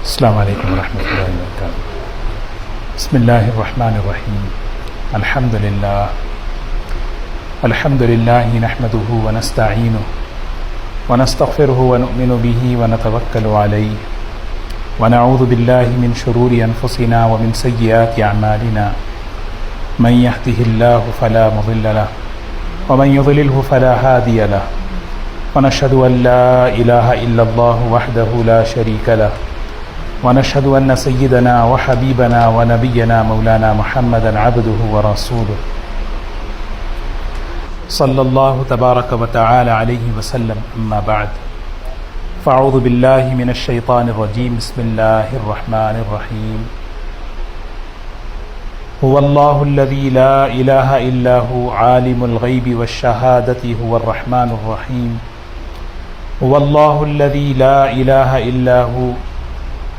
السلام علیکم ورحمۃ اللہ وبرکاتہ۔ بسم اللہ الرحمن الرحیم۔ الحمد للہ نحمده ونستعینه ونستغفره ونؤمن به ونتوکل علیہ ونعوذ باللہ من شرور انفسنا ومن سیئات اعمالنا من يهده الله فلا مضل له ومن يضلله فلا هادي له ونشهد ان لا اله الا الله وحده لا شريك له ونشهد أن سيدنا وحبيبنا ونبينا مولانا محمدا عبده ورسوله صلى الله تبارك وتعالى عليه وسلم، أما بعد فأعوذ بالله من الشيطان الرجيم، بسم الله الرحمن الرحيم۔ هو الله الذي لا إله إلا هو عالم الغيب والشهادة هو الرحمن الرحيم۔ هو الله الذي لا إله إلا هو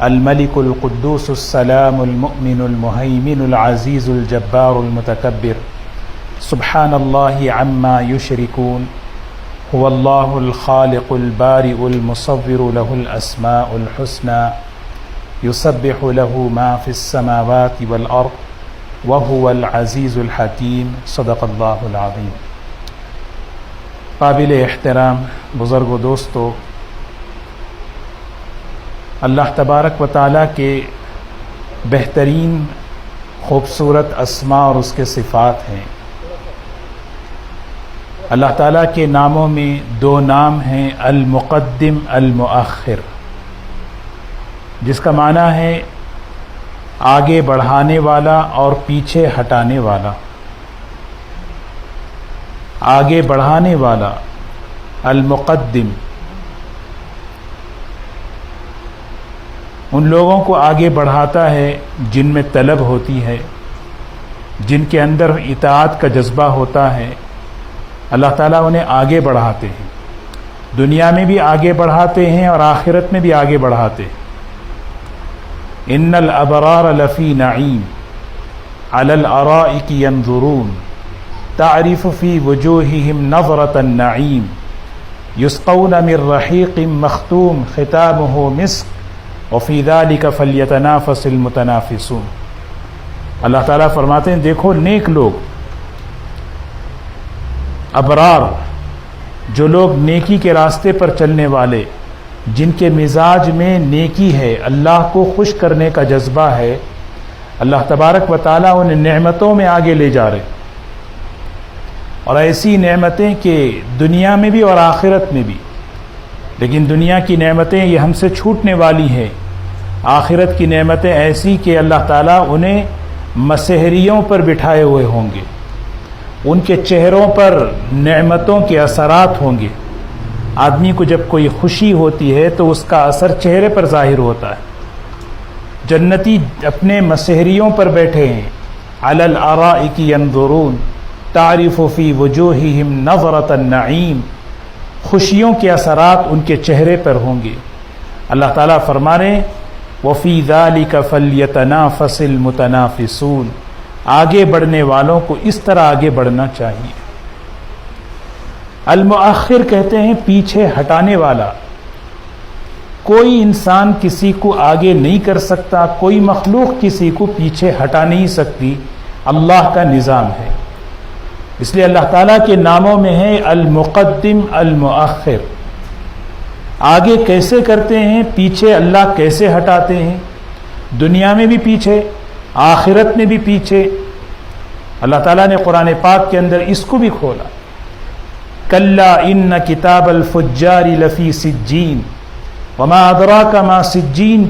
الملك القدوس السلام المؤمن المهيمن العزيز الجبار المتكبر، سبحان الله عما يشركون۔ هو الله الخالق البارئ المصور، له الأسماء الحسنى، يسبح له ما في السماوات والأرض، وهو العزيز الحكيم، صدق الله العظيم۔ قابل احترام بزرگ و دوستو، اللہ تبارک و تعالیٰ کے بہترین خوبصورت اسماء اور اس کے صفات ہیں۔ اللہ تعالیٰ کے ناموں میں دو نام ہیں، المقدم المؤخر، جس کا معنی ہے آگے بڑھانے والا اور پیچھے ہٹانے والا۔ آگے بڑھانے والا المقدم، ان لوگوں کو آگے بڑھاتا ہے جن میں طلب ہوتی ہے، جن کے اندر اطاعت کا جذبہ ہوتا ہے، اللہ تعالیٰ انہیں آگے بڑھاتے ہیں، دنیا میں بھی آگے بڑھاتے ہیں اور آخرت میں بھی آگے بڑھاتے ہیں۔ ان الابرار لفی نعیم علی الارائک ینظرون تعرف فی وجوہہم نظرۃ النعیم یسقون من رحیق مختوم ختامہ مسک وفی ذلک فلیتنافس المتنافسون۔ اللہ تعالیٰ فرماتے ہیں دیکھو نیک لوگ، ابرار، جو لوگ نیکی کے راستے پر چلنے والے، جن کے مزاج میں نیکی ہے، اللہ کو خوش کرنے کا جذبہ ہے، اللہ تبارک و تعالیٰ انہیں نعمتوں میں آگے لے جا رہے، اور ایسی نعمتیں کہ دنیا میں بھی اور آخرت میں بھی۔ لیکن دنیا کی نعمتیں یہ ہم سے چھوٹنے والی ہیں، آخرت کی نعمتیں ایسی کہ اللہ تعالیٰ انہیں مسحریوں پر بٹھائے ہوئے ہوں گے، ان کے چہروں پر نعمتوں کے اثرات ہوں گے۔ آدمی کو جب کوئی خوشی ہوتی ہے تو اس کا اثر چہرے پر ظاہر ہوتا ہے۔ جنتی اپنے مسحریوں پر بیٹھے ہیں، علی الارائک ینظرون تعرف فی وجوہہم نظرۃ النعیم، خوشیوں کے اثرات ان کے چہرے پر ہوں گے۔ اللہ تعالیٰ فرما رہے ہیں وَفِي ذَلِكَ فَلْيَتَنَافَسِ الْمُتَنَافِسُونَ، آگے بڑھنے والوں کو اس طرح آگے بڑھنا چاہیے۔ المؤخر کہتے ہیں پیچھے ہٹانے والا۔ کوئی انسان کسی کو آگے نہیں کر سکتا، کوئی مخلوق کسی کو پیچھے ہٹا نہیں سکتی، اللہ کا نظام ہے۔ اس لیے اللہ تعالیٰ کے ناموں میں ہے المقدم المؤخر۔ آگے کیسے کرتے ہیں، پیچھے اللہ کیسے ہٹاتے ہیں، دنیا میں بھی پیچھے، آخرت میں بھی پیچھے۔ اللہ تعالیٰ نے قرآن پاک کے اندر اس کو بھی کھولا، کلا ان کتاب الفجار لفی سجین وما ادراک ما سجین۔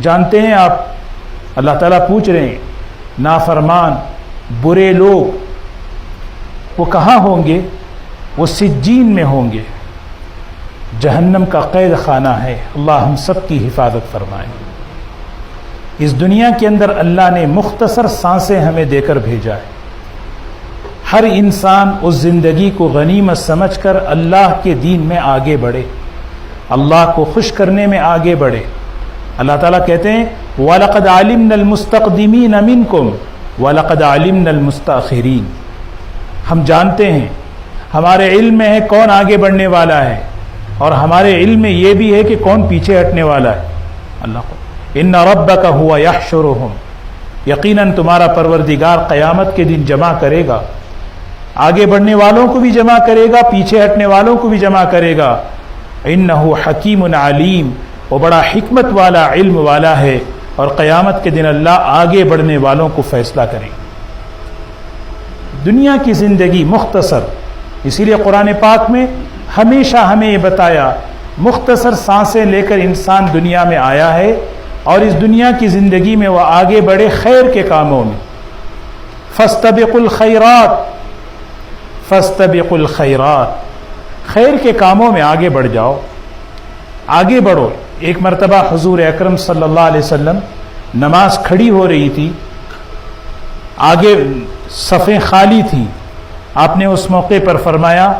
جانتے ہیں آپ، اللہ تعالیٰ پوچھ رہے ہیں نافرمان برے لوگ وہ کہاں ہوں گے؟ وہ سجین میں ہوں گے، جہنم کا قید خانہ ہے۔ اللہ ہم سب کی حفاظت فرمائے۔ اس دنیا کے اندر اللہ نے مختصر سانسیں ہمیں دے کر بھیجا ہے۔ ہر انسان اس زندگی کو غنیمت سمجھ کر اللہ کے دین میں آگے بڑھے، اللہ کو خوش کرنے میں آگے بڑھے۔ اللہ تعالیٰ کہتے ہیں وَلَقَدْ عَلِمْنَا الْمُسْتَقْدِمِينَ مِنْكُمْ وَلَقَدْ عَلِمْنَا الْمُسْتَأْخِرِينَ۔ ہم جانتے ہیں، ہمارے علم میں ہے کون آگے بڑھنے والا ہے، اور ہمارے علم میں یہ بھی ہے کہ کون پیچھے ہٹنے والا ہے۔ اللہ کو ان ربک هو یحشرهم، یقیناً تمہارا پروردگار قیامت کے دن جمع کرے گا، آگے بڑھنے والوں کو بھی جمع کرے گا، پیچھے ہٹنے والوں کو بھی جمع کرے گا۔ انہ حکیم علیم، وہ بڑا حکمت والا علم والا ہے، اور قیامت کے دن اللہ آگے بڑھنے والوں کو فیصلہ کرے گا۔ دنیا کی زندگی مختصر، اسی لیے قرآن پاک میں ہمیشہ ہمیں یہ بتایا مختصر سانسیں لے کر انسان دنیا میں آیا ہے، اور اس دنیا کی زندگی میں وہ آگے بڑھے خیر کے کاموں میں۔ فاستبقوا الخیرات، فاستبقوا الخیرات، خیر کے کاموں میں آگے بڑھ جاؤ، آگے بڑھو۔ ایک مرتبہ حضور اکرم صلی اللہ علیہ وسلم نماز کھڑی ہو رہی تھی، آگے صفیں خالی تھیں، آپ نے اس موقع پر فرمایا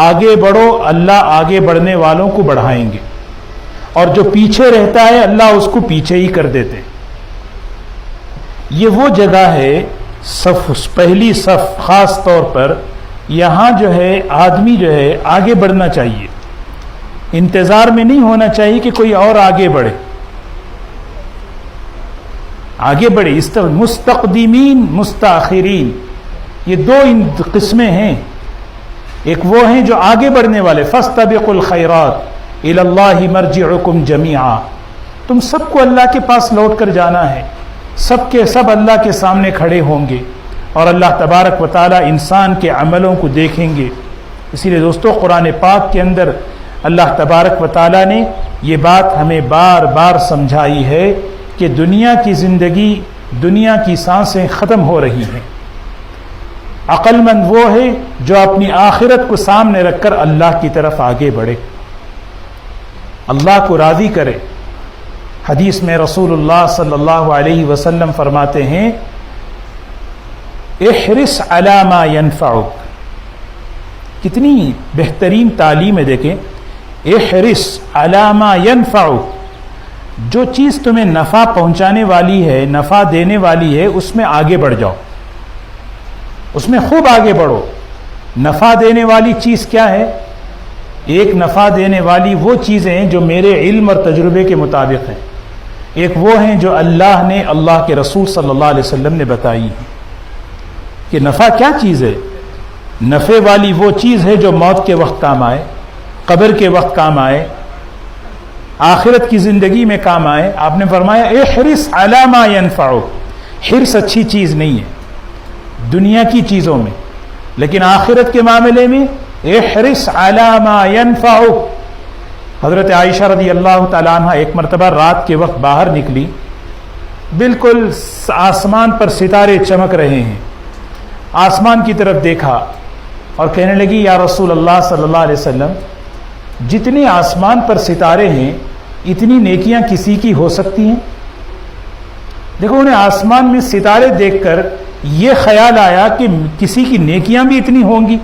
آگے بڑھو، اللہ آگے بڑھنے والوں کو بڑھائیں گے، اور جو پیچھے رہتا ہے اللہ اس کو پیچھے ہی کر دیتے۔ یہ وہ جگہ ہے صف، پہلی صف خاص طور پر، یہاں جو ہے آدمی جو ہے آگے بڑھنا چاہیے، انتظار میں نہیں ہونا چاہیے کہ کوئی اور آگے بڑھے، آگے بڑھے۔ مستقدمین مستاخرین، یہ دو قسمیں ہیں، ایک وہ ہیں جو آگے بڑھنے والے، فاستبقوا الخیرات الی اللہ مرجعکم جمیعا، تم سب کو اللہ کے پاس لوٹ کر جانا ہے، سب کے سب اللہ کے سامنے کھڑے ہوں گے، اور اللہ تبارک و تعالی انسان کے عملوں کو دیکھیں گے۔ اسی لیے دوستو قرآن پاک کے اندر اللہ تبارک و تعالی نے یہ بات ہمیں بار بار سمجھائی ہے کہ دنیا کی زندگی، دنیا کی سانسیں ختم ہو رہی ہیں۔ عقل مند وہ ہے جو اپنی آخرت کو سامنے رکھ کر اللہ کی طرف آگے بڑھے، اللہ کو راضی کرے۔ حدیث میں رسول اللہ صلی اللہ علیہ وسلم فرماتے ہیں احرص علی ما ینفعک، کتنی بہترین تعلیم ہے، دیکھیں احرص علی ما ینفعک، جو چیز تمہیں نفع پہنچانے والی ہے، نفع دینے والی ہے، اس میں آگے بڑھ جاؤ، اس میں خوب آگے بڑھو۔ نفع دینے والی چیز کیا ہے؟ ایک نفع دینے والی وہ چیزیں ہیں جو میرے علم اور تجربے کے مطابق ہیں، ایک وہ ہیں جو اللہ نے، اللہ کے رسول صلی اللہ علیہ وسلم نے بتائی ہیں کہ نفع کیا چیز ہے۔ نفع والی وہ چیز ہے جو موت کے وقت کام آئے، قبر کے وقت کام آئے، آخرت کی زندگی میں کام آئے۔ آپ نے فرمایا احرص علی ما ینفعک، حرص اچھی چیز نہیں ہے دنیا کی چیزوں میں، لیکن آخرت کے معاملے میں احرص علی ما ینفعک۔ حضرت عائشہ رضی اللہ تعالیٰ عنہ ایک مرتبہ رات کے وقت باہر نکلی، بالکل آسمان پر ستارے چمک رہے ہیں، آسمان کی طرف دیکھا اور کہنے لگی یا رسول اللہ صلی اللہ علیہ وسلم، جتنے آسمان پر ستارے ہیں اتنی نیکیاں کسی کی ہو سکتی ہیں؟ دیکھو انہیں آسمان میں ستارے دیکھ کر یہ خیال آیا کہ کسی کی نیکیاں بھی اتنی ہوں گی،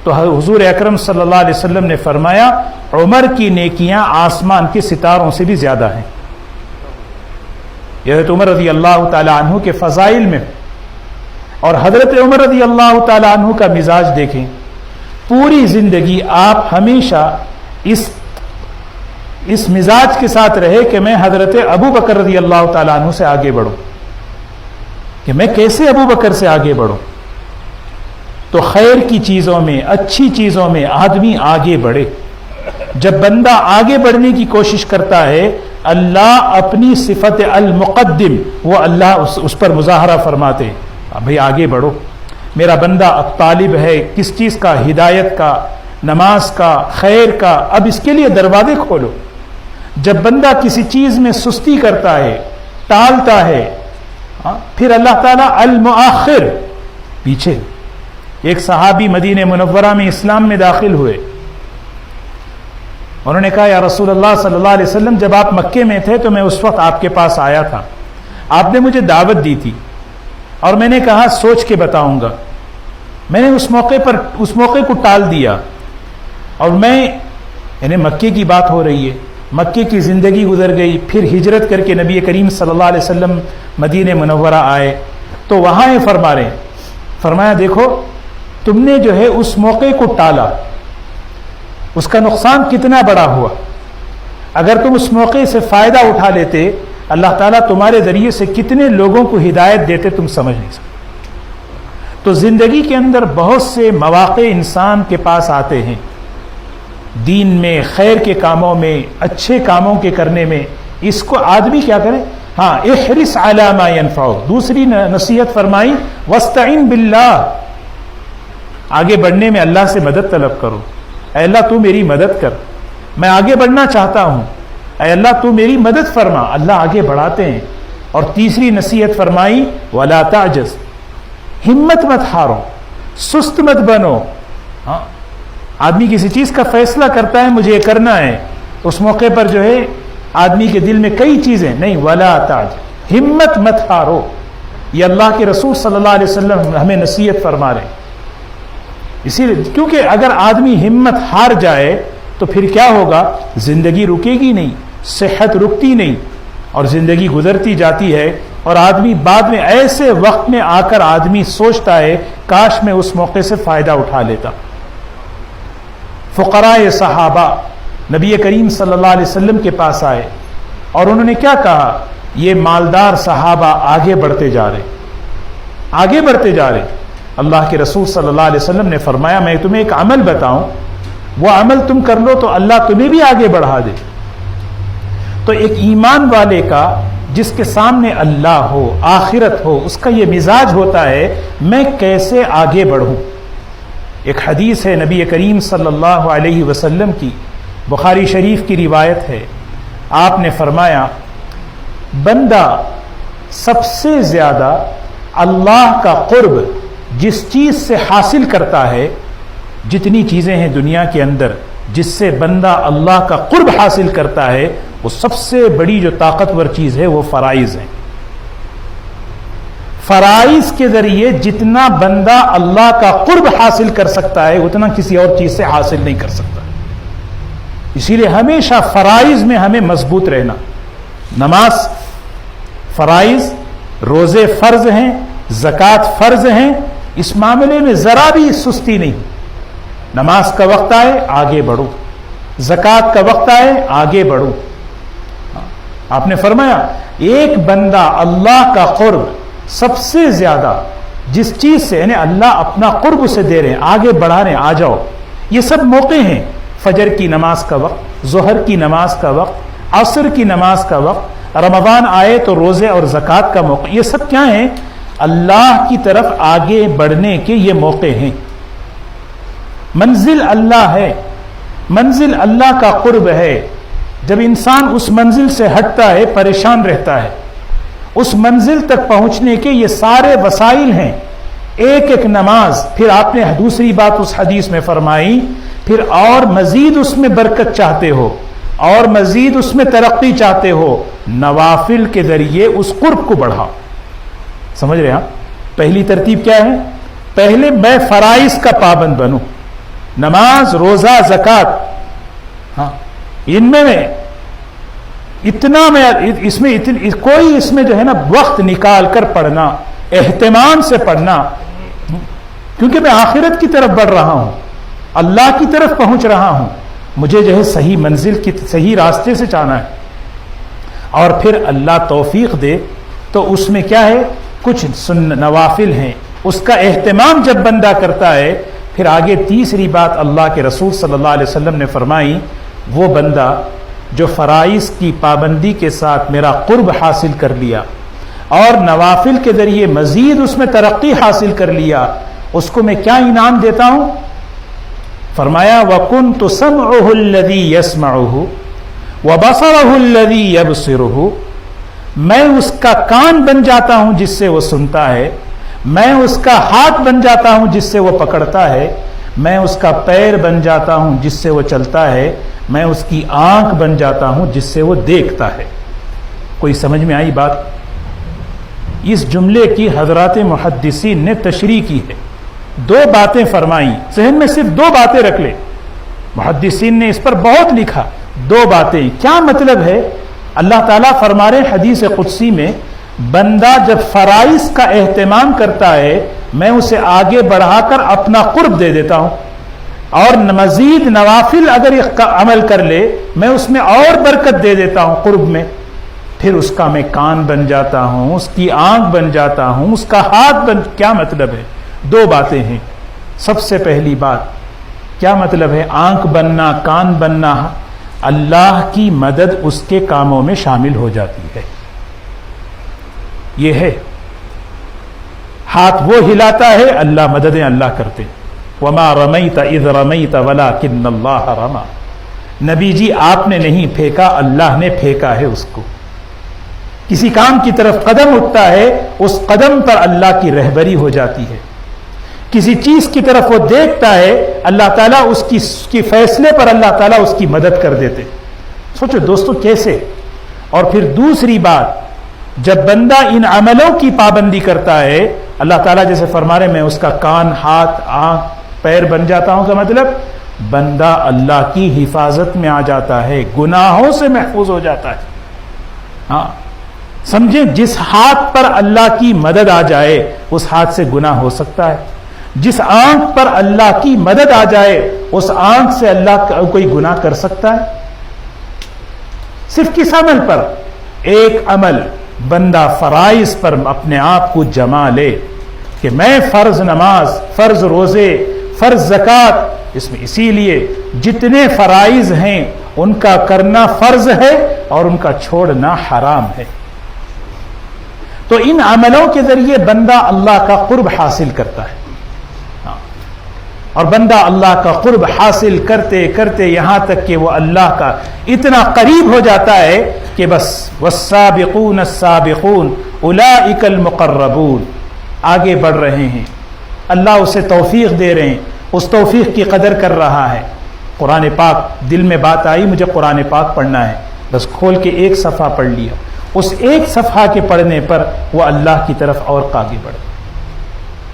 تو حضور اکرم صلی اللہ علیہ وسلم نے فرمایا عمر کی نیکیاں آسمان کے ستاروں سے بھی زیادہ ہیں۔ حضرت عمر رضی اللہ تعالی عنہ کے فضائل میں، اور حضرت عمر رضی اللہ تعالی عنہ کا مزاج دیکھیں، پوری زندگی آپ ہمیشہ اس مزاج کے ساتھ رہے کہ میں حضرت ابو بکر رضی اللہ تعالیٰ عنہ سے آگے بڑھوں، کہ میں کیسے ابو بکر سے آگے بڑھوں۔ تو خیر کی چیزوں میں، اچھی چیزوں میں آدمی آگے بڑھے۔ جب بندہ آگے بڑھنے کی کوشش کرتا ہے، اللہ اپنی صفت المقدم، وہ اللہ اس پر مظاہرہ فرماتے، بھئی آگے بڑھو، میرا بندہ اب طالب ہے کس چیز کا؟ ہدایت کا، نماز کا، خیر کا، اب اس کے لیے دروازے کھولو۔ جب بندہ کسی چیز میں سستی کرتا ہے، ٹالتا ہے، پھر اللہ تعالیٰ المؤخر، پیچھے۔ ایک صحابی مدینہ منورہ میں اسلام میں داخل ہوئے، انہوں نے کہا یا رسول اللہ صلی اللہ علیہ وسلم، جب آپ مکے میں تھے تو میں اس وقت آپ کے پاس آیا تھا، آپ نے مجھے دعوت دی تھی اور میں نے کہا سوچ کے بتاؤں گا، میں نے اس موقع کو ٹال دیا، اور میں یعنی مکے کی بات ہو رہی ہے، مکے کی زندگی گزر گئی، پھر ہجرت کر کے نبی کریم صلی اللہ علیہ وسلم مدینہ منورہ آئے، تو وہاں یہ فرما رہے ہیں، فرمایا دیکھو تم نے جو ہے اس موقع کو ٹالا، اس کا نقصان کتنا بڑا ہوا۔ اگر تم اس موقع سے فائدہ اٹھا لیتے اللہ تعالیٰ تمہارے ذریعے سے کتنے لوگوں کو ہدایت دیتے تم سمجھ نہیں سکتے۔ تو زندگی کے اندر بہت سے مواقع انسان کے پاس آتے ہیں، دین میں، خیر کے کاموں میں، اچھے کاموں کے کرنے میں۔ اس کو آدمی کیا کرے؟ ہاں، احرص علی ما ینفعک۔ دوسری نصیحت فرمائی واستعن باللہ، آگے بڑھنے میں اللہ سے مدد طلب کرو۔ اے اللہ تو میری مدد کر، میں آگے بڑھنا چاہتا ہوں، اے اللہ تو میری مدد فرما۔ اللہ آگے بڑھاتے ہیں۔ اور تیسری نصیحت فرمائی ولا تعجز، ہمت مت ہارو، سست مت بنو۔ ہاں، آدمی کسی چیز کا فیصلہ کرتا ہے مجھے یہ کرنا ہے، اس موقع پر جو ہے آدمی کے دل میں کئی چیزیں، نہیں، ولا تعجز، ہمت مت ہارو۔ یہ اللہ کے رسول صلی اللہ علیہ وسلم ہمیں نصیحت فرما رہے ہیں۔ اسی لیے کیونکہ اگر آدمی ہمت ہار جائے تو پھر کیا ہوگا؟ زندگی رکے گی نہیں، صحت رکتی نہیں، اور زندگی گزرتی جاتی ہے، اور آدمی بعد میں ایسے وقت میں آ کر آدمی سوچتا ہے کاش میں اس موقع سے فائدہ اٹھا لیتا۔ فقراء صحابہ نبی کریم صلی اللہ علیہ وسلم کے پاس آئے اور انہوں نے کیا کہا؟ یہ مالدار صحابہ آگے بڑھتے جا رہے، آگے بڑھتے جا رہے۔ اللہ کے رسول صلی اللہ علیہ وسلم نے فرمایا میں تمہیں ایک عمل بتاؤں، وہ عمل تم کر لو تو اللہ تمہیں بھی آگے بڑھا دے۔ تو ایک ایمان والے کا جس کے سامنے اللہ ہو، آخرت ہو، اس کا یہ مزاج ہوتا ہے میں کیسے آگے بڑھوں۔ ایک حدیث ہے نبی کریم صلی اللہ علیہ وسلم کی، بخاری شریف کی روایت ہے، آپ نے فرمایا بندہ سب سے زیادہ اللہ کا قرب جس چیز سے حاصل کرتا ہے، جتنی چیزیں ہیں دنیا کے اندر جس سے بندہ اللہ کا قرب حاصل کرتا ہے، وہ سب سے بڑی جو طاقتور چیز ہے وہ فرائض ہیں۔ فرائض کے ذریعے جتنا بندہ اللہ کا قرب حاصل کر سکتا ہے اتنا کسی اور چیز سے حاصل نہیں کر سکتا۔ اسی لیے ہمیشہ فرائض میں ہمیں مضبوط رہنا۔ نماز فرائض، روزے فرض ہیں، زکوٰۃ فرض ہیں، اس معاملے میں ذرا بھی سستی نہیں۔ نماز کا وقت آئے آگے بڑھو، زکوٰۃ کا وقت آئے آگے بڑھو۔ آپ نے فرمایا ایک بندہ اللہ کا قرب سب سے زیادہ جس چیز سے، یعنی اللہ اپنا قرب اسے دے رہے ہیں، آگے بڑھا رہے ہیں، آ جاؤ، یہ سب موقع ہیں۔ فجر کی نماز کا وقت، ظہر کی نماز کا وقت، عصر کی نماز کا وقت، رمضان آئے تو روزے اور زکوٰۃ کا موقع، یہ سب کیا ہیں؟ اللہ کی طرف آگے بڑھنے کے یہ موقع ہیں۔ منزل اللہ ہے، منزل اللہ کا قرب ہے۔ جب انسان اس منزل سے ہٹتا ہے پریشان رہتا ہے۔ اس منزل تک پہنچنے کے یہ سارے وسائل ہیں، ایک ایک نماز۔ پھر آپ نے دوسری بات اس حدیث میں فرمائی، پھر اور مزید اس میں برکت چاہتے ہو اور مزید اس میں ترقی چاہتے ہو، نوافل کے ذریعے اس قرب کو بڑھاؤ۔ سمجھ رہے ہیں آپ؟ پہلی ترتیب کیا ہے؟ پہلے میں فرائض کا پابند بنوں، نماز، روزہ، زکوٰۃ، ہاں ان میں اتنا میں اس میں کوئی اس میں جو ہے نا وقت نکال کر پڑھنا، اہتمام سے پڑھنا، کیونکہ میں آخرت کی طرف بڑھ رہا ہوں، اللہ کی طرف پہنچ رہا ہوں، مجھے جو ہے صحیح منزل کی صحیح راستے سے جانا ہے۔ اور پھر اللہ توفیق دے تو اس میں کیا ہے؟ کچھ نوافل ہیں، اس کا اہتمام جب بندہ کرتا ہے پھر آگے تیسری بات اللہ کے رسول صلی اللہ علیہ وسلم نے فرمائی، وہ بندہ جو فرائض کی پابندی کے ساتھ میرا قرب حاصل کر لیا اور نوافل کے ذریعے مزید اس میں ترقی حاصل کر لیا، اس کو میں کیا انعام دیتا ہوں؟ فرمایا وَكُنْتُ سَمْعُهُ الَّذِي يَسْمَعُهُ وَبَصَرَهُ الَّذِي يَبْصِرُهُ، میں اس کا کان بن جاتا ہوں جس سے وہ سنتا ہے، میں اس کا ہاتھ بن جاتا ہوں جس سے وہ پکڑتا ہے، میں اس کا پیر بن جاتا ہوں جس سے وہ چلتا ہے، میں اس کی آنکھ بن جاتا ہوں جس سے وہ دیکھتا ہے۔ کوئی سمجھ میں آئی بات؟ اس جملے کی حضرات محدثین نے تشریح کی ہے، دو باتیں فرمائیں، ذہن میں صرف دو باتیں رکھ لے، محدثین نے اس پر بہت لکھا۔ دو باتیں کیا مطلب ہے؟ اللہ تعالیٰ فرما رہے حدیث قدسی میں، بندہ جب فرائض کا اہتمام کرتا ہے میں اسے آگے بڑھا کر اپنا قرب دے دیتا ہوں، اور مزید نوافل اگر عمل کر لے میں اس میں اور برکت دے دیتا ہوں قرب میں، پھر اس کا میں کان بن جاتا ہوں، اس کی آنکھ بن جاتا ہوں، اس کا ہاتھ کیا مطلب ہے؟ دو باتیں ہیں۔ سب سے پہلی بات کیا مطلب ہے؟ آنکھ بننا، کان بننا، اللہ کی مدد اس کے کاموں میں شامل ہو جاتی ہے۔ یہ ہے ہاتھ وہ ہلاتا ہے، اللہ مددیں اللہ کرتے۔ وما رمیت اذ رمیت ولکن اللہ رمی، نبی جی آپ نے نہیں پھینکا، اللہ نے پھینکا ہے اس کو۔ کسی کام کی طرف قدم اٹھتا ہے، اس قدم پر اللہ کی رہبری ہو جاتی ہے۔ کسی چیز کی طرف وہ دیکھتا ہے، اللہ تعالیٰ اس کی فیصلے پر اللہ تعالیٰ اس کی مدد کر دیتے۔ سوچو دوستو کیسے۔ اور پھر دوسری بات، جب بندہ ان عملوں کی پابندی کرتا ہے، اللہ تعالیٰ جیسے فرما رہے میں اس کا کان، ہاتھ، آنکھ، پیر بن جاتا ہوں کا مطلب بندہ اللہ کی حفاظت میں آ جاتا ہے، گناہوں سے محفوظ ہو جاتا ہے۔ ہاں سمجھیں، جس ہاتھ پر اللہ کی مدد آ جائے اس ہاتھ سے گناہ ہو سکتا ہے، جس آنکھ پر اللہ کی مدد آ جائے اس آنکھ سے اللہ کوئی گناہ کر سکتا ہے؟ صرف کس عمل پر؟ ایک عمل بندہ فرائض پر اپنے آپ کو جما لے کہ میں فرض نماز، فرض روزے، فرض زکوٰۃ، اس میں اسی لیے جتنے فرائض ہیں ان کا کرنا فرض ہے اور ان کا چھوڑنا حرام ہے۔ تو ان عملوں کے ذریعے بندہ اللہ کا قرب حاصل کرتا ہے، اور بندہ اللہ کا قرب حاصل کرتے کرتے یہاں تک کہ وہ اللہ کا اتنا قریب ہو جاتا ہے کہ بس والسابقون السابقون اولئک المقربون، آگے بڑھ رہے ہیں، اللہ اسے توفیق دے رہے ہیں، اس توفیق کی قدر کر رہا ہے۔ قرآن پاک، دل میں بات آئی مجھے قرآن پاک پڑھنا ہے، بس کھول کے ایک صفحہ پڑھ لیا، اس ایک صفحہ کے پڑھنے پر وہ اللہ کی طرف اور آگے بڑھ،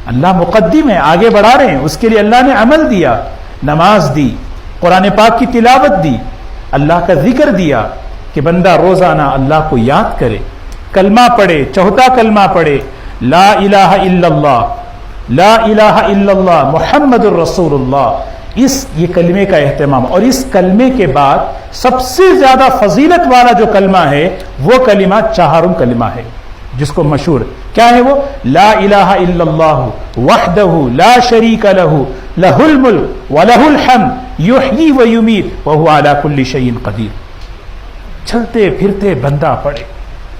اللہ مقدم ہے، آگے بڑھا رہے ہیں، اس کے لیے اللہ نے عمل دیا، نماز دی، قرآن پاک کی تلاوت دی، اللہ کا ذکر دیا کہ بندہ روزانہ اللہ کو یاد کرے، کلمہ پڑھے، چوتھا کلمہ پڑھے، لا الہ الا اللہ، لا الہ الا اللہ محمد الرسول اللہ، یہ کلمے کا اہتمام۔ اور اس کلمے کے بعد سب سے زیادہ فضیلت والا جو کلمہ ہے وہ کلمہ چہارم کلمہ ہے، جس کو مشہور کیا ہے وہ؟ لا الہ الا اللہ وحدہ لا شریک لہ لہ الملک ولہ الحمد یحیی و یمیت وہو علی کل شیء قدیر۔ چلتے پھرتے بندہ پڑھے،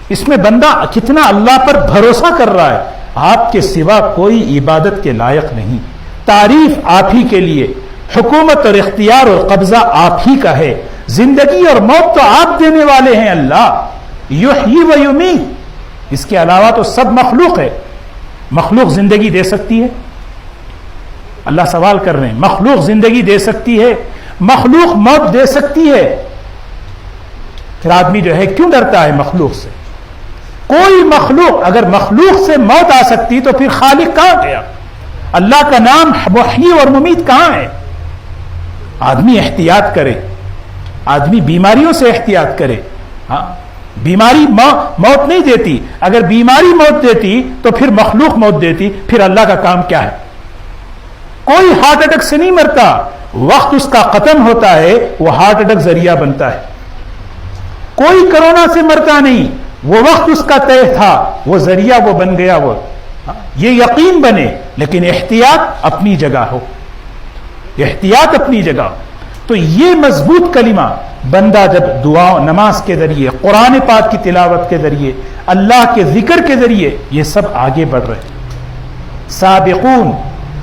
اس میں بندہ کتنا اللہ پر بھروسہ کر رہا ہے، آپ کے سوا کوئی عبادت کے لائق نہیں، تعریف آپ ہی کے لیے، حکومت اور اختیار اور قبضہ آپ ہی کا ہے، زندگی اور موت تو آپ دینے والے ہیں اللہ، یحیی و یمیت، اس کے علاوہ تو سب مخلوق ہے۔ مخلوق زندگی دے سکتی ہے؟ اللہ سوال کر رہے ہیں، مخلوق زندگی دے سکتی ہے؟ مخلوق موت دے سکتی ہے؟ پھر آدمی جو ہے کیوں ڈرتا ہے مخلوق سے؟ کوئی مخلوق، اگر مخلوق سے موت آ سکتی تو پھر خالق کہاں گیا؟ اللہ کا نام محیی اور ممیت کہاں ہے؟ آدمی احتیاط کرے، آدمی بیماریوں سے احتیاط کرے۔ ہاں بیماری موت نہیں دیتی، اگر بیماری موت دیتی تو پھر مخلوق موت دیتی، پھر اللہ کا کام کیا ہے؟ کوئی ہارٹ اٹیک سے نہیں مرتا، وقت اس کا ختم ہوتا ہے وہ ہارٹ اٹیک ذریعہ بنتا ہے۔ کوئی کرونا سے مرتا نہیں، وہ وقت اس کا طے تھا، وہ ذریعہ وہ بن گیا۔ وہ یہ یقین بنے، لیکن احتیاط اپنی جگہ ہو، احتیاط اپنی جگہ۔ تو یہ مضبوط کلمہ بندہ جب دعا نماز کے ذریعے، قرآن پاک کی تلاوت کے ذریعے، اللہ کے ذکر کے ذریعے، یہ سب آگے بڑھ رہے ہیں۔ سابقون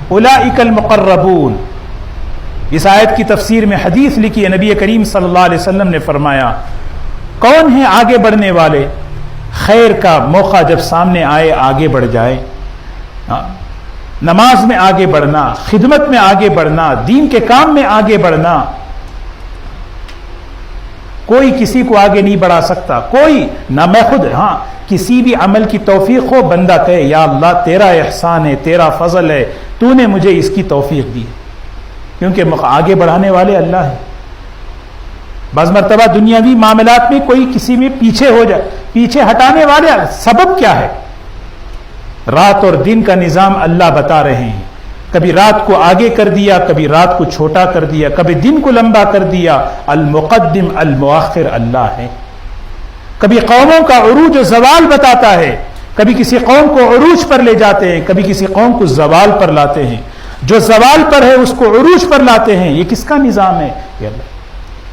اولئک المقربون، اس آیت کی تفسیر میں حدیث لکھی ہے، نبی کریم صلی اللہ علیہ وسلم نے فرمایا کون ہیں آگے بڑھنے والے؟ خیر کا موقع جب سامنے آئے آگے بڑھ جائے، نماز میں آگے بڑھنا، خدمت میں آگے بڑھنا، دین کے کام میں آگے بڑھنا۔ کوئی کسی کو آگے نہیں بڑھا سکتا، کوئی نہ میں خود، ہاں کسی بھی عمل کی توفیق ہو، بندہ کہے یا اللہ تیرا احسان ہے، تیرا فضل ہے، تو نے مجھے اس کی توفیق دی، کیونکہ آگے بڑھانے والے اللہ ہے۔ بعض مرتبہ دنیاوی معاملات میں کوئی کسی میں پیچھے ہو جائے، پیچھے ہٹانے والے سبب کیا ہے؟ رات اور دن کا نظام اللہ بتا رہے ہیں، کبھی رات کو آگے کر دیا، کبھی رات کو چھوٹا کر دیا، کبھی دن کو لمبا کر دیا۔ المقدم المؤخر اللہ ہے۔ کبھی قوموں کا عروج و زوال بتاتا ہے، کبھی کسی قوم کو عروج پر لے جاتے ہیں، کبھی کسی قوم کو زوال پر لاتے ہیں۔ جو زوال پر ہے اس کو عروج پر لاتے ہیں۔ یہ کس کا نظام ہے؟ یہ اللہ،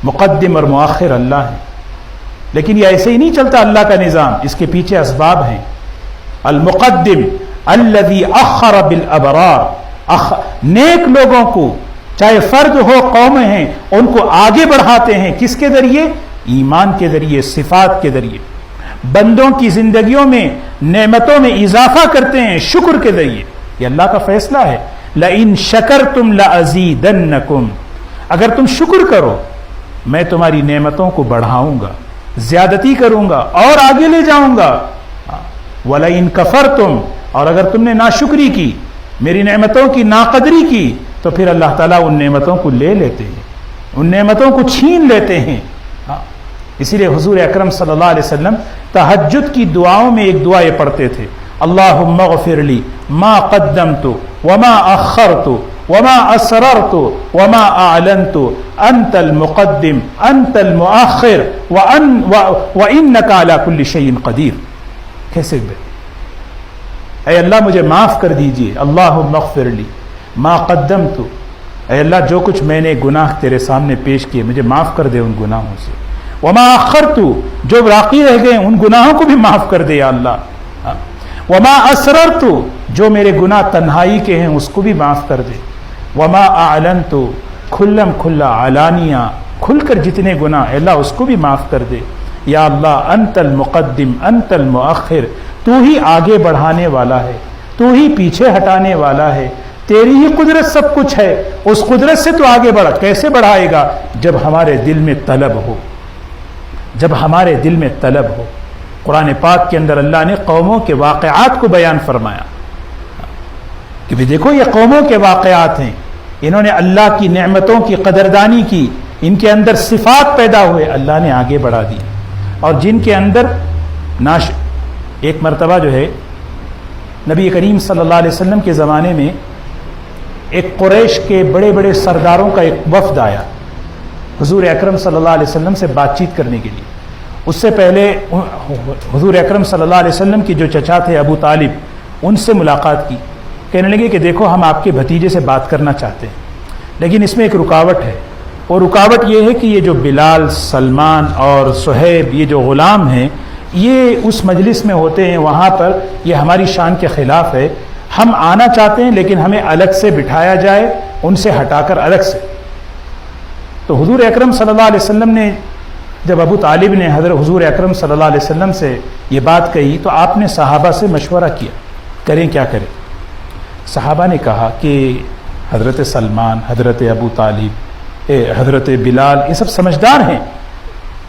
مقدم اور مؤخر اللہ ہے۔ لیکن یہ ایسے ہی نہیں چلتا اللہ کا نظام، اس کے پیچھے اسباب ہیں۔ المقدم الذی اخر بالابرار، نیک لوگوں کو، چاہے فرد ہو قوم ہیں، ان کو آگے بڑھاتے ہیں۔ کس کے ذریعے؟ ایمان کے ذریعے، صفات کے ذریعے۔ بندوں کی زندگیوں میں نعمتوں میں اضافہ کرتے ہیں شکر کے ذریعے۔ یہ اللہ کا فیصلہ ہے۔ لئن شکرتم لازیدنکم، اگر تم شکر کرو میں تمہاری نعمتوں کو بڑھاؤں گا، زیادتی کروں گا اور آگے لے جاؤں گا۔ وَلَئِن كَفَرْتُمْ، اور اگر تم نے ناشکری کی، میری نعمتوں کی ناقدری کی، تو پھر اللہ تعالیٰ ان نعمتوں کو لے لیتے ہیں، ان نعمتوں کو چھین لیتے ہیں۔ اسی لیے حضور اکرم صلی اللہ علیہ وسلم تہجد کی دعاؤں میں ایک دعا یہ پڑھتے تھے، اللہم اغفر لی ما قدمت وما اخرت وما اسررت وما اعلنت انت المقدم انت المؤخر وانک علی کل شیء قدیر۔ کیسے اے اللہ مجھے معاف کر دیجئے، اللہم اغفر لی ما قدمت، اے اللہ جو کچھ میں نے گناہ تیرے سامنے پیش کیے مجھے معاف کر دے ان گناہوں سے، وما اخرت، جو باقی رہ گئے ان گناہوں کو بھی معاف کر دے یا اللہ، وما اسررت، جو میرے گناہ تنہائی کے ہیں اس کو بھی معاف کر دے، وما اعلنت، کھلم کھلا علانیہ کھل کر جتنے گناہ اے اللہ اس کو بھی معاف کر دے یا اللہ۔ انت المقدم انت المؤخر، تو ہی آگے بڑھانے والا ہے، تو ہی پیچھے ہٹانے والا ہے، تیری ہی قدرت سب کچھ ہے، اس قدرت سے تو آگے بڑھا۔ کیسے بڑھائے گا؟ جب ہمارے دل میں طلب ہو، جب ہمارے دل میں طلب ہو۔ قرآن پاک کے اندر اللہ نے قوموں کے واقعات کو بیان فرمایا کہ بھی دیکھو یہ قوموں کے واقعات ہیں، انہوں نے اللہ کی نعمتوں کی قدردانی کی، ان کے اندر صفات پیدا ہوئے، اللہ نے آگے بڑھا دی۔ اور جن کے اندر ایک مرتبہ جو ہے نبی کریم صلی اللہ علیہ وسلم کے زمانے میں ایک قریش کے بڑے بڑے سرداروں کا ایک وفد آیا حضور اکرم صلی اللہ علیہ وسلم سے بات چیت کرنے کے لیے۔ اس سے پہلے حضور اکرم صلی اللہ علیہ وسلم کے جو چچا تھے ابو طالب، ان سے ملاقات کی، کہنے لگے کہ دیکھو ہم آپ کے بھتیجے سے بات کرنا چاہتے ہیں، لیکن اس میں ایک رکاوٹ ہے، اور رکاوٹ یہ ہے کہ یہ جو بلال، سلمان اور صہیب، یہ جو غلام ہیں، یہ اس مجلس میں ہوتے ہیں، وہاں پر یہ ہماری شان کے خلاف ہے، ہم آنا چاہتے ہیں لیکن ہمیں الگ سے بٹھایا جائے، ان سے ہٹا کر الگ سے۔ تو حضور اکرم صلی اللہ علیہ وسلم نے جب ابو طالب نے حضرت حضور اکرم صلی اللہ علیہ وسلم سے یہ بات کہی تو آپ نے صحابہ سے مشورہ کیا، کریں کیا کریں؟ صحابہ نے کہا کہ حضرت سلمان، حضرت ابو طالب، حضرت بلال، یہ سب سمجھدار ہیں،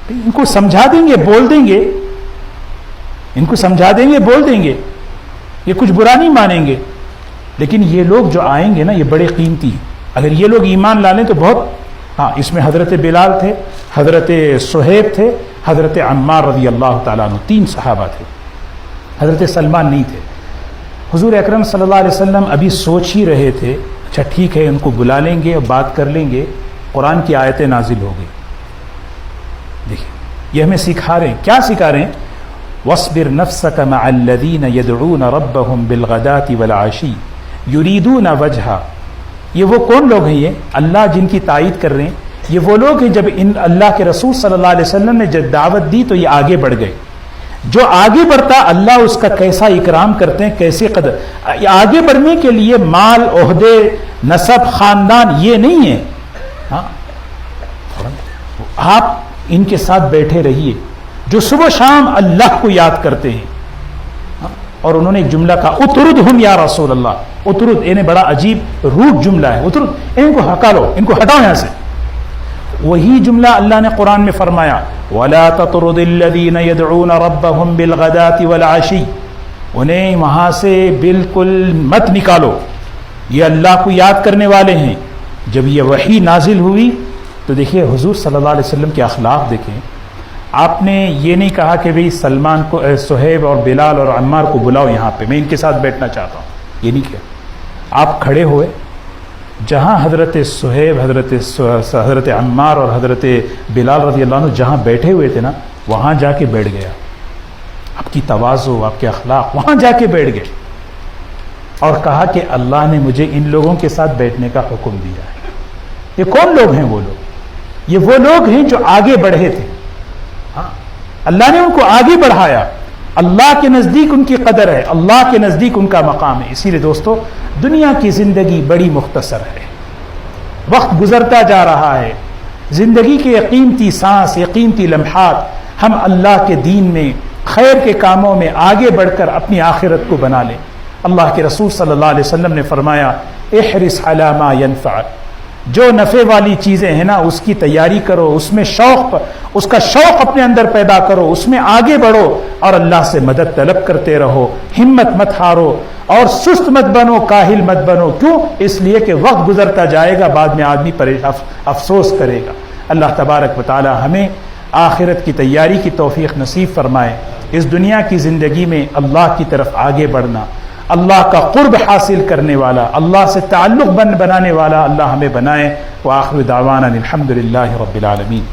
ان کو سمجھا دیں گے، بول دیں گے، ان کو سمجھا دیں گے، بول دیں گے، یہ کچھ برا نہیں مانیں گے، لیکن یہ لوگ جو آئیں گے نا یہ بڑے قیمتی ہیں، اگر یہ لوگ ایمان لا لیں تو بہت۔ ہاں، اس میں حضرت بلال تھے، حضرت صہیب تھے، حضرت عمار رضی اللہ تعالیٰ عنہ، 3 صحابہ تھے، حضرت سلمان نہیں تھے۔ حضور اکرم صلی اللہ علیہ وسلم ابھی سوچ ہی رہے تھے، اچھا ٹھیک ہے ان کو بلا لیں گے اور بات کر لیں گے، قرآن کی آیتیں نازل ہو گئی۔ دیکھیں یہ ہمیں سکھا رہے ہیں، کیا سکھا رہے ہیں؟ وَاصْبِرْ نَفْسَكَ مَعَ الَّذِينَ يَدْعُونَ رَبَّهُمْ بِالْغَدَاةِ وَالْعَشِيِّ يُرِيدُونَ وَجْهَهُ۔ یہ وہ کون لوگ ہیں؟ یہ اللہ جن کی تائید کر رہے ہیں، یہ وہ لوگ ہیں جب ان اللہ کے رسول صلی اللہ علیہ وسلم نے جب دعوت دی تو یہ آگے بڑھ گئے۔ جو آگے بڑھتا اللہ اس کا کیسا اکرام کرتے ہیں، کیسے قدر۔ آگے بڑھنے کے لیے مال، عہدے، نسب، خاندان یہ نہیں ہے، ہاں آپ ان کے ساتھ بیٹھے رہیے جو صبح شام اللہ کو یاد کرتے ہیں۔ اور انہوں نے ایک جملہ کہا، اتردہم یا رسول اللہ، اترد، انہیں بڑا عجیب روٹ جملہ ہے، اترد، ان کو ہٹا لو، ان کو ہٹاؤ یہاں سے۔ وہی جملہ اللہ نے قرآن میں فرمایا، وَلَا تَطْرُدِ الَّذِينَ يَدْعُونَ رَبَّهُمْ بِالْغَدَاةِ وَالْعَشِيِّ، انہیں وہاں سے بالکل مت نکالو، یہ اللہ کو یاد کرنے والے ہیں۔ جب یہ وحی نازل ہوئی تو دیکھیے حضور صلی اللہ علیہ وسلم کے اخلاق دیکھیں، آپ نے یہ نہیں کہا کہ بھئی سلمان کو، صہیب اور بلال اور عمار کو بلاؤ یہاں پہ، میں ان کے ساتھ بیٹھنا چاہتا ہوں، یہ نہیں کیا۔ آپ کھڑے ہوئے, جہاں حضرت صہیب, حضرت عمار اور حضرت بلال رضی اللہ عنہ جہاں بیٹھے ہوئے تھے نا, وہاں جا کے بیٹھ گیا. آپ کی تواضع, آپ کے اخلاق, وہاں جا کے بیٹھ گئے اور کہا کہ اللہ نے مجھے ان لوگوں کے ساتھ بیٹھنے کا حکم دیا ہے. یہ کون لوگ ہیں؟ وہ لوگ, یہ وہ لوگ ہیں جو آگے بڑھے تھے. ہاں, اللہ نے ان کو آگے بڑھایا. اللہ کے نزدیک ان کی قدر ہے, اللہ کے نزدیک ان کا مقام ہے. اسی لیے دوستو, دنیا کی زندگی بڑی مختصر ہے, وقت گزرتا جا رہا ہے. زندگی کے یہ قیمتی سانس, یہ قیمتی لمحات ہم اللہ کے دین میں, خیر کے کاموں میں آگے بڑھ کر اپنی آخرت کو بنا لیں. اللہ کے رسول صلی اللہ علیہ وسلم نے فرمایا, احرص علی ما ينفعک, جو نفع والی چیزیں ہیں نا اس کی تیاری کرو, اس میں اس کا شوق اپنے اندر پیدا کرو, اس میں آگے بڑھو اور اللہ سے مدد طلب کرتے رہو. ہمت مت ہارو اور سست مت بنو, کاہل مت بنو. کیوں؟ اس لیے کہ وقت گزرتا جائے گا, بعد میں آدمی افسوس کرے گا. اللہ تبارک و تعالی ہمیں آخرت کی تیاری کی توفیق نصیب فرمائے. اس دنیا کی زندگی میں اللہ کی طرف آگے بڑھنا, اللہ کا قرب حاصل کرنے والا, اللہ سے تعلق بنانے والا اللہ ہمیں بنائے. وآخر دعوانا الحمدللہ رب العالمین.